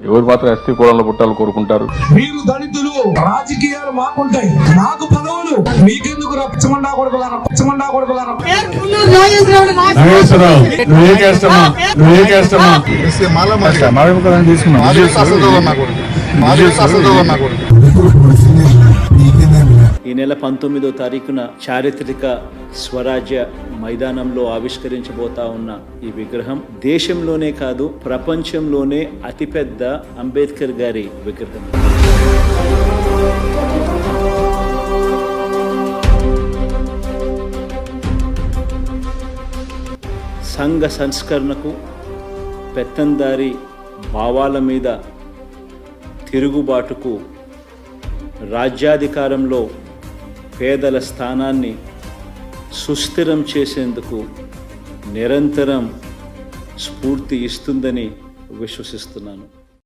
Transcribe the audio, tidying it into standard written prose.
ఎవరు మాత్రం ఎస్సీ కులంలో పుట్టాలని కోరుకుంటారు? మీరు దళితులు, రాజకీయాలు మాకుంటాయి, నాకు పదవులు, మీకెందుకు రచ్చమండా కొడుకులారా, పచ్చమండా కొడుకులారా. ఈ నెల 19వ తారీఖున చారిత్రక స్వరాజ్య మైదానంలో ఆవిష్కరించబోతా ఉన్న ఈ విగ్రహం దేశంలోనే కాదు ప్రపంచంలోనే అతిపెద్ద అంబేద్కర్ గారి విగ్రహం. సంఘ సంస్కరణకు, పెత్తందారి భావాల మీద తిరుగుబాటుకు, రాజ్యాధికారంలో పేదల స్థానాన్ని సుస్థిరం చేసేందుకు నిరంతరం స్ఫూర్తి ఇస్తుందని విశ్వసిస్తున్నాను.